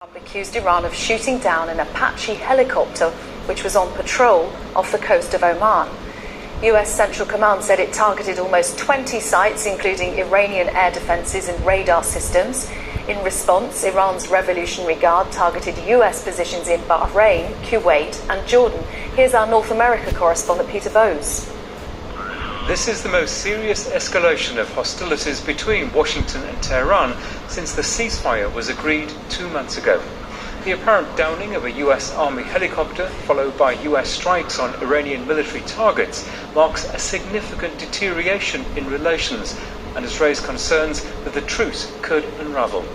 Trump accused Iran of shooting down an Apache helicopter which was on patrol off the coast of Oman. US Central Command said it targeted almost 20 sites, including Iranian air defenses and radar systems. In response, Iran's Revolutionary Guard targeted US positions in Bahrain, Kuwait and Jordan. Here's our North America correspondent Peter Bowes. This is the most serious escalation of hostilities between Washington and Tehran since the ceasefire was agreed 2 months ago. The apparent downing of a US Army helicopter, followed by US strikes on Iranian military targets, marks a significant deterioration in relations and has raised concerns that the truce could unravel.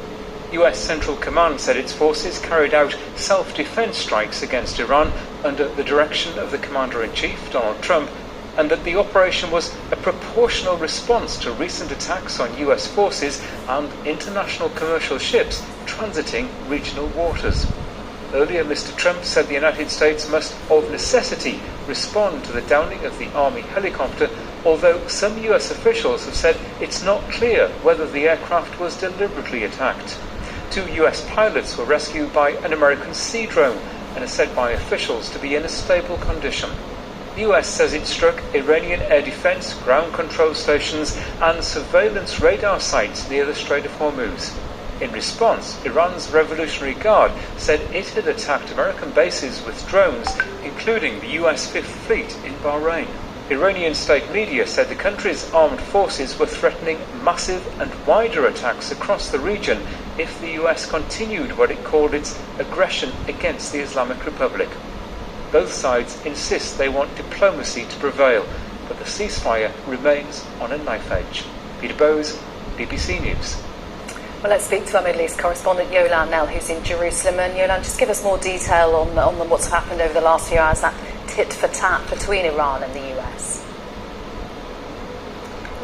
US Central Command said its forces carried out self-defense strikes against Iran under the direction of the Commander-in-Chief, Donald Trump, and that the operation was a proportional response to recent attacks on US forces and international commercial ships transiting regional waters. Earlier, Mr. Trump said the United States must, of necessity, respond to the downing of the Army helicopter, although some US officials have said it's not clear whether the aircraft was deliberately attacked. 2 US pilots were rescued by an American sea drone and are said by officials to be in a stable condition. The US says it struck Iranian air defense, ground control stations and surveillance radar sites near the Strait of Hormuz. In response, Iran's Revolutionary Guard said it had attacked American bases with drones, including the US Fifth Fleet in Bahrain. Iranian state media said the country's armed forces were threatening massive and wider attacks across the region if the US continued what it called its aggression against the Islamic Republic. Both sides insist they want diplomacy to prevail, but the ceasefire remains on a knife edge. Peter Bowes, BBC News. Well, let's speak to our Middle East correspondent Yolan Nell, who's in Jerusalem. And Yolan, just give us more detail on what's happened over the last few hours, that tit for tat between Iran and the US.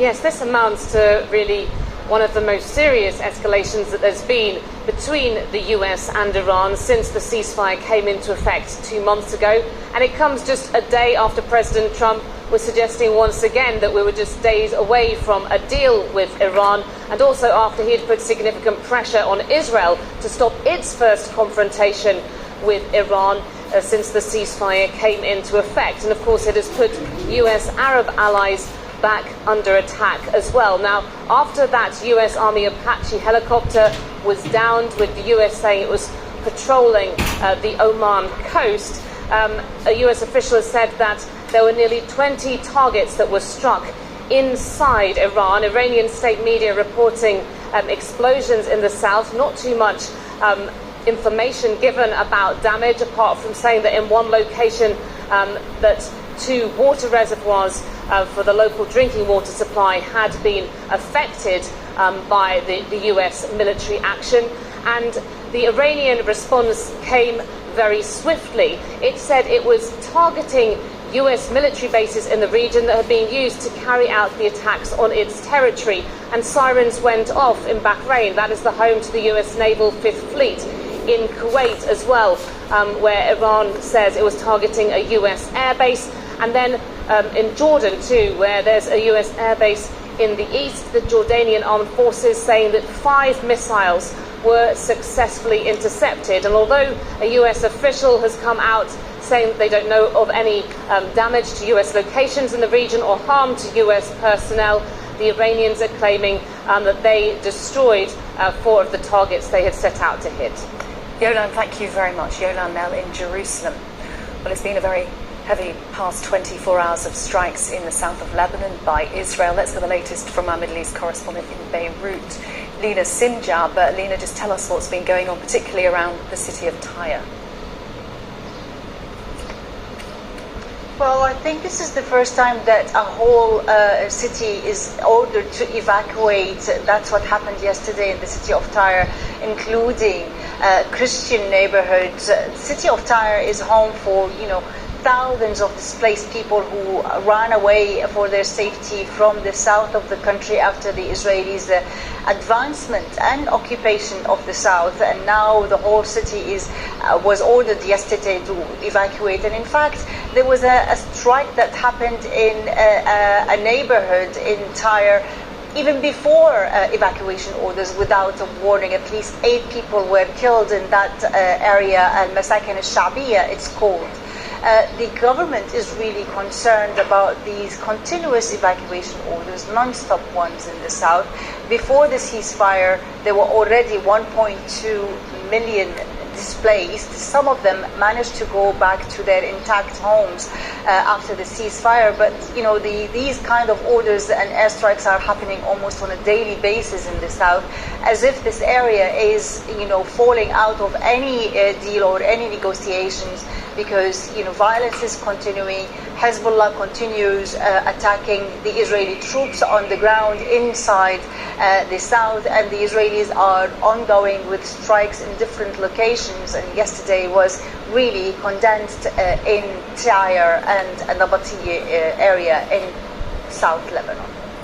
Yes, this amounts to really one of the most serious escalations that there's been between the US and Iran since the ceasefire came into effect 2 months ago. And it comes just a day after President Trump was suggesting once again that we were just days away from a deal with Iran, and also after he had put significant pressure on Israel to stop its first confrontation with Iran since the ceasefire came into effect. And of course it has put US Arab allies back under attack as well. Now, after that US Army Apache helicopter was downed, with the US saying it was patrolling the Oman coast, a US official has said that there were nearly 20 targets that were struck inside Iran. Iranian state media reporting explosions in the south, not too much information given about damage, apart from saying that in one location that 2 water reservoirs for the local drinking water supply had been affected by the US military action. And the Iranian response came very swiftly. It said it was targeting US military bases in the region that had been used to carry out the attacks on its territory. And sirens went off in Bahrain, that is the home to the US Naval Fifth Fleet, in Kuwait as well, where Iran says it was targeting a US airbase. And then in Jordan too, where there's a US airbase in the east, the Jordanian armed forces saying that 5 missiles were successfully intercepted. And although a US official has come out saying that they don't know of any damage to US locations in the region or harm to US personnel, the Iranians are claiming that they destroyed 4 of the targets they had set out to hit. Yolan, thank you very much. Yolan Nell in Jerusalem. Well, it's been a very heavy past 24 hours of strikes in the south of Lebanon by Israel. Let's get the latest from our Middle East correspondent in Beirut, Lena Sinjar. But Lena, just tell us what's been going on, particularly around the city of Tyre. Well, I think this is the first time that a whole city is ordered to evacuate. That's what happened yesterday in the city of Tyre, including Christian neighborhoods. The city of Tyre is home for, thousands of displaced people who ran away for their safety from the south of the country after the Israelis' advancement and occupation of the south. And now the whole city was ordered yesterday to evacuate. And in fact, there was a strike that happened in a neighborhood in Tyre even before evacuation orders, without a warning, at least 8 people were killed in that area, al-Masakin al-Sha'biyya it's called. The government is really concerned about these continuous evacuation orders, non-stop ones in the south. Before the ceasefire, there were already 1.2 million displaced. Some of them managed to go back to their intact homes after the ceasefire, but these kind of orders and airstrikes are happening almost on a daily basis in the south, as if this area is falling out of any deal or any negotiations, because violence is continuing. Hezbollah continues attacking the Israeli troops on the ground inside the south, and the Israelis are ongoing with strikes in different locations, and yesterday was really condensed in Tyre and Nabateeh area in South Lebanon.